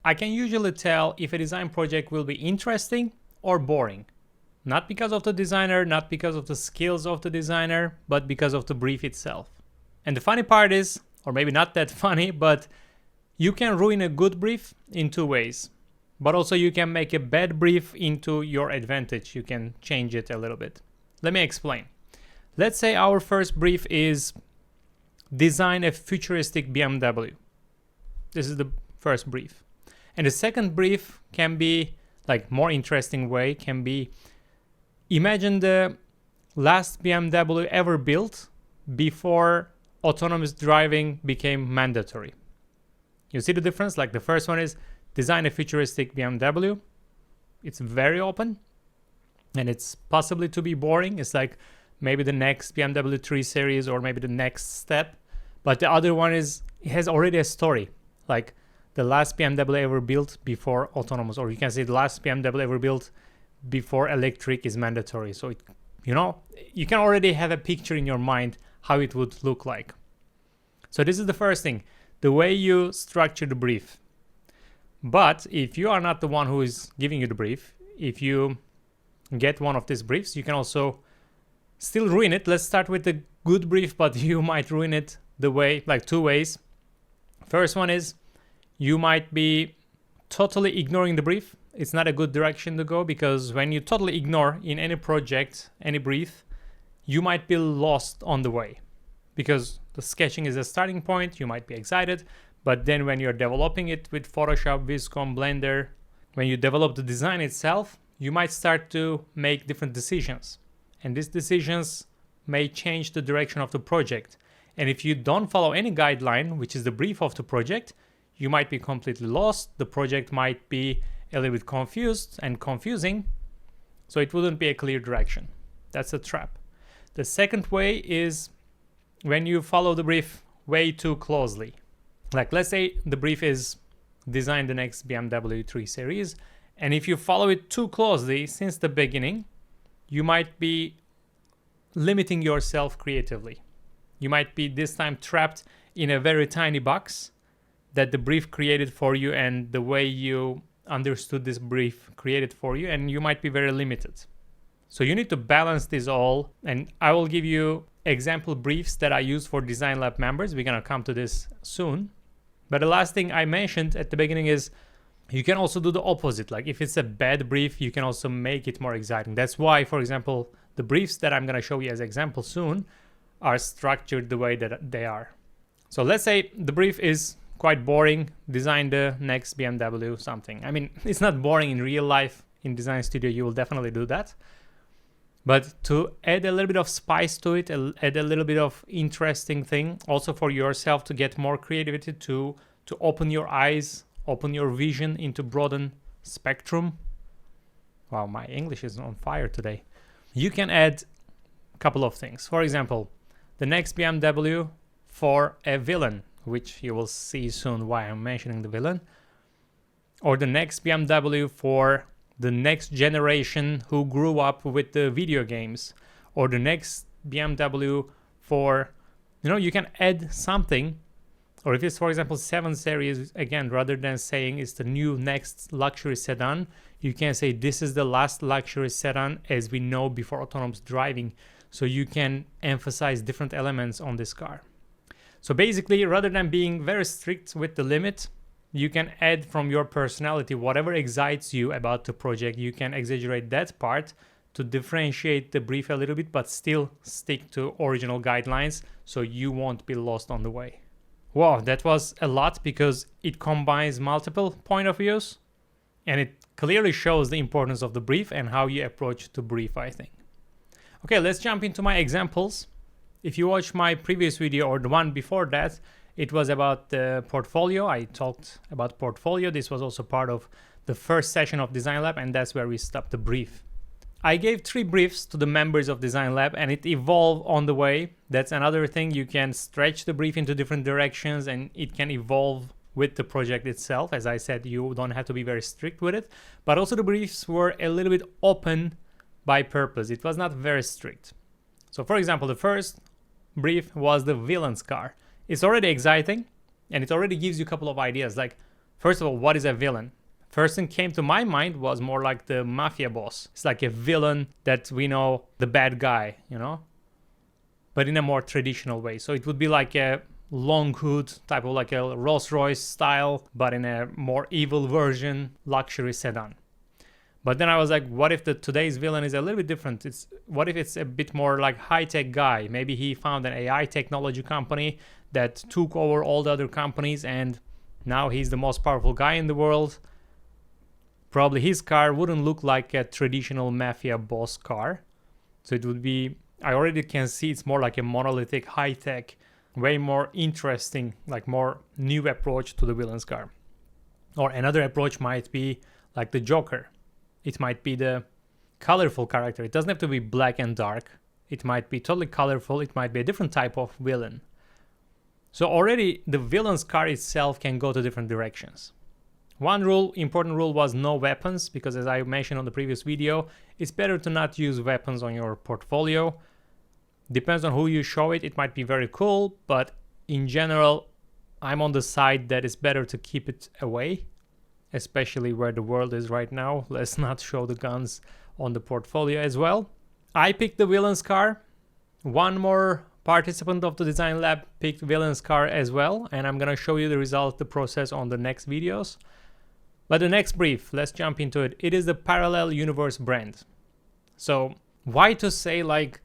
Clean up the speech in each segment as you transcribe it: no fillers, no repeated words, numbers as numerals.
I can usually tell if a design project will be interesting or boring. Not because of the designer, not because of the skills of the designer, but because of the brief itself. And the funny part is, or maybe not that funny, but you can ruin a good brief in two ways. But also you can make a bad brief into your advantage. You can change it a little bit. Let me explain. Let's say our first brief is design a futuristic BMW. This is the first brief. And the second brief can be, like, more interesting way, can be imagine the last BMW ever built before autonomous driving became mandatory. You see the difference? Like, the first one is design a futuristic BMW. It's very open and it's possibly to be boring. It's like maybe the next BMW 3 Series or maybe the next step. But the other one is, it has already a story. Like the last BMW ever built before autonomous, or you can say the last BMW ever built before electric is mandatory. So it, you can already have a picture in your mind how it would look like. So this is the first thing, the way you structure the brief. But if you are not the one who is giving you the brief, if you get one of these briefs, you can also still ruin it. Let's start with the good brief, but you might ruin it the way, like, two ways. First one is you might be totally ignoring the brief. It's not a good direction to go, because when you totally ignore in any project, any brief, you might be lost on the way, because the sketching is a starting point. You might be excited, but then when you're developing it with Photoshop, Viscom, Blender, when you develop the design itself, you might start to make different decisions. And these decisions may change the direction of the project. And if you don't follow any guideline, which is the brief of the project, you might be completely lost. The project might be a little bit confused and confusing. So it wouldn't be a clear direction. That's a trap. The second way is when you follow the brief way too closely. Like, let's say the brief is design the next BMW 3 Series. And if you follow it too closely since the beginning, you might be limiting yourself creatively. You might be this time trapped in a very tiny box that the brief created for you and the way you understood this brief created for you, and you might be very limited. So you need to balance this all, and I will give you example briefs that I use for Design Lab members. We're gonna come to this soon. But the last thing I mentioned at the beginning is you can also do the opposite. Like, if it's a bad brief, you can also make it more exciting. That's why, for example, the briefs that I'm gonna show you as example soon are structured the way that they are. So let's say the brief is quite boring, design the next BMW something. I mean, it's not boring in real life. In Design Studio, you will definitely do that. But to add a little bit of spice to it, add a little bit of interesting thing, also for yourself to get more creativity, to open your eyes, open your vision into broaden spectrum. Wow, my English is on fire today. You can add a couple of things. For example, the next BMW for a villain, which you will see soon why I'm mentioning the villain. Or the next BMW for the next generation who grew up with the video games. Or the next BMW for, you can add something. Or if it's, for example, 7 Series, again, rather than saying it's the new next luxury sedan, you can say this is the last luxury sedan as we know before autonomous driving. So you can emphasize different elements on this car. So basically, rather than being very strict with the limit, you can add from your personality whatever excites you about the project. You can exaggerate that part to differentiate the brief a little bit, but still stick to original guidelines so you won't be lost on the way. Wow, that was a lot because it combines multiple point of views and it clearly shows the importance of the brief and how you approach the brief, I think. Okay, let's jump into my examples. If you watch my previous video or the one before that, it was about the portfolio. I talked about portfolio. This was also part of the first session of Design Lab, and that's where we stopped the brief. I gave 3 briefs to the members of Design Lab and it evolved on the way. That's another thing. You can stretch the brief into different directions and it can evolve with the project itself. As I said, you don't have to be very strict with it, but also the briefs were a little bit open by purpose. It was not very strict. So for example, the first brief was the villain's car. It's already exciting and it already gives you a couple of ideas like First of all, what is a villain? First thing came to my mind was more like the mafia boss. It's like a villain that we know, the bad guy, but in a more traditional way. So it would be like a long hood type of like a Rolls-Royce style, but in a more evil version, luxury sedan. But then I was like, what if today's villain is a little bit different? What if it's a bit more like high-tech guy? Maybe he found an AI technology company that took over all the other companies and now he's the most powerful guy in the world. Probably his car wouldn't look like a traditional mafia boss car. So it would be, I already can see it's more like a monolithic, high-tech, way more interesting, like more new approach to the villain's car. Or another approach might be like the Joker. It might be the colorful character. It doesn't have to be black and dark. It might be totally colorful. It might be a different type of villain. So already the villain's car itself can go to different directions. One important rule was no weapons, because as I mentioned on the previous video, it's better to not use weapons on your portfolio. Depends on who you show it. It might be very cool, but in general, I'm on the side that it's better to keep it away, especially where the world is right now. Let's not show the guns on the portfolio as well. I picked the villain's car. One more participant of the design lab picked villain's car as well, and I'm gonna show you the result, the process on the next videos. But the next brief, let's jump into it. It is the parallel universe brand. So why to say like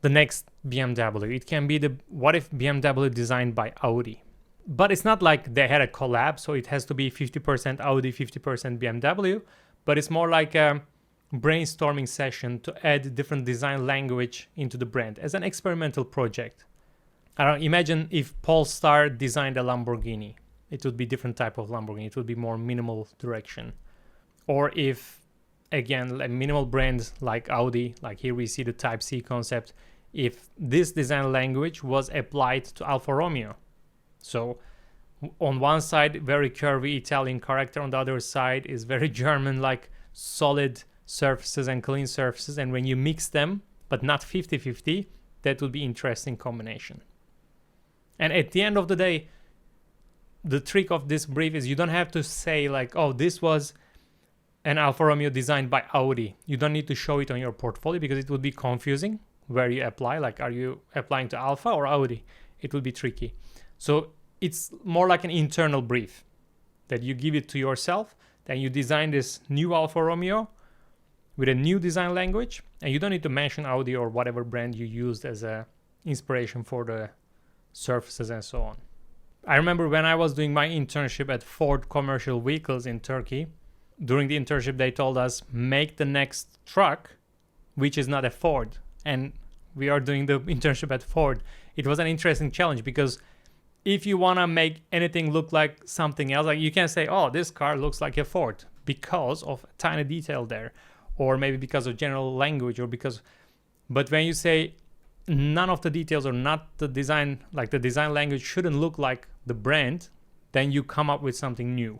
the next BMW? It can be what if BMW designed by Audi? But it's not like they had a collab, so it has to be 50% Audi, 50% BMW, but it's more like a brainstorming session to add different design language into the brand as an experimental project. I don't know, imagine if Polestar designed a Lamborghini. It would be different type of Lamborghini. It would be more minimal direction. Or if, again, a minimal brand like Audi, like here we see the Type C concept, if this design language was applied to Alfa Romeo. So on one side, very curvy Italian character. On the other side is very German, like solid surfaces and clean surfaces. And when you mix them, but not 50-50, that would be interesting combination. And at the end of the day, the trick of this brief is you don't have to say like, oh, this was an Alfa Romeo designed by Audi. You don't need to show it on your portfolio because it would be confusing where you apply. Like, are you applying to Alfa or Audi? It would be tricky. So it's more like an internal brief that you give it to yourself. Then you design this new Alfa Romeo with a new design language, and you don't need to mention Audi or whatever brand you used as a inspiration for the surfaces and so on. I remember when I was doing my internship at Ford Commercial Vehicles in Turkey, during the internship they told us, make the next truck which is not a Ford. And we are doing the internship at Ford. It was an interesting challenge because if you want to make anything look like something else, like you can say, oh, this car looks like a Ford because of a tiny detail there, or maybe because of general language, or because, but when you say none of the details or not the design, like the design language shouldn't look like the brand, then you come up with something new.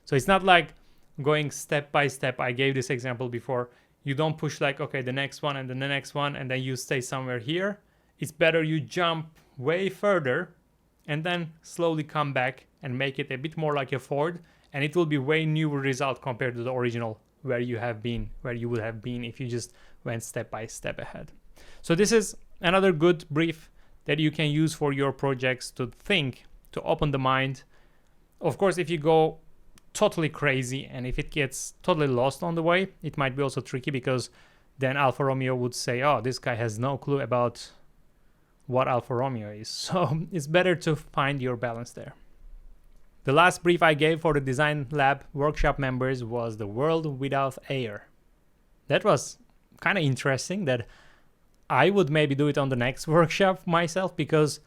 So it's not like going step by step. I gave this example before. You don't push like, okay, the next one and then the next one, and then you stay somewhere here. It's better you jump way further and then slowly come back and make it a bit more like a Ford, and it will be way newer result compared to the original where you would have been if you just went step by step ahead. So this is another good brief that you can use for your projects to think, to open the mind. Of course, if you go totally crazy and if it gets totally lost on the way, it might be also tricky because then Alfa Romeo would say, oh, this guy has no clue about what Alfa Romeo is. So it's better to find your balance there. The last brief I gave for the Design Lab workshop members was the world without air. That was kind of interesting that I would maybe do it on the next workshop myself, because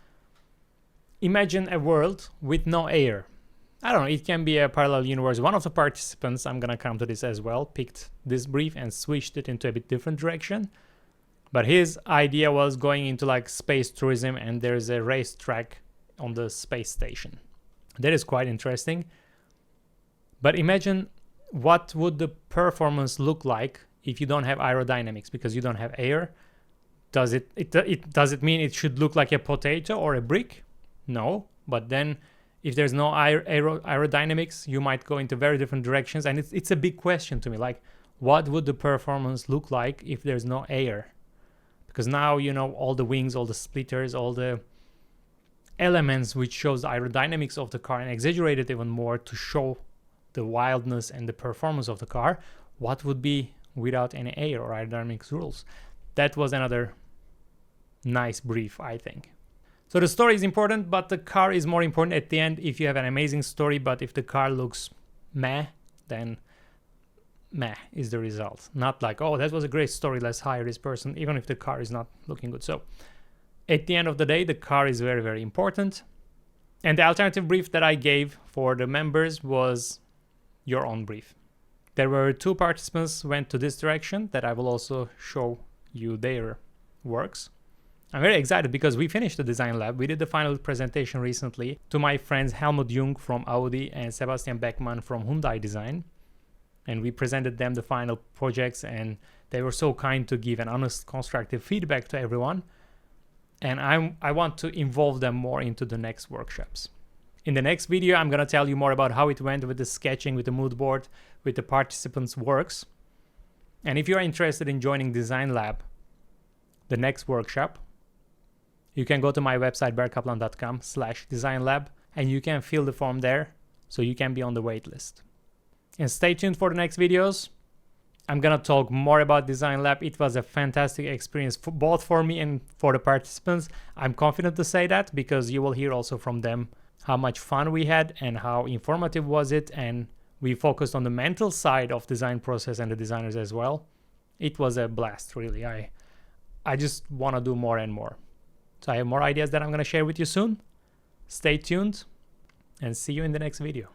imagine a world with no air. I don't know, it can be a parallel universe. One of the participants, I'm gonna come to this as well, picked this brief and switched it into a bit different direction. But his idea was going into like space tourism, and there's a racetrack on the space station. That is quite interesting. But imagine what would the performance look like if you don't have aerodynamics because you don't have air. Does it mean it should look like a potato or a brick? No, but then If there's no aerodynamics, you might go into very different directions. And it's a big question to me, like, what would the performance look like if there's no air? Because now, you know, all the wings, all the splitters, all the elements which shows the aerodynamics of the car and exaggerate it even more to show the wildness and the performance of the car. What would be without any air or aerodynamics rules? That was another nice brief, I think. So the story is important, but the car is more important at the end. If you have an amazing story, but if the car looks meh, then meh is the result. Not like, oh, that was a great story, let's hire this person, even if the car is not looking good. So at the end of the day, the car is very, very important. And the alternative brief that I gave for the members was your own brief. There were 2 participants went to this direction that I will also show you their works. I'm very excited because we finished the design lab. We did the final presentation recently to my friends Helmut Jung from Audi and Sebastian Beckmann from Hyundai Design. And we presented them the final projects, and they were so kind to give an honest, constructive feedback to everyone. And I want to involve them more into the next workshops. In the next video, I'm going to tell you more about how it went with the sketching, with the mood board, with the participants' works. And if you're interested in joining Design Lab, the next workshop, you can go to my website berkkaplan.com/designlab, and you can fill the form there so you can be on the wait list. And stay tuned for the next videos. I'm gonna talk more about Design Lab. It was a fantastic experience both for me and for the participants. I'm confident to say that because you will hear also from them how much fun we had and how informative was it, and we focused on the mental side of design process and the designers as well. It was a blast, really. I just want to do more and more. So I have more ideas that I'm going to share with you soon. Stay tuned and see you in the next video.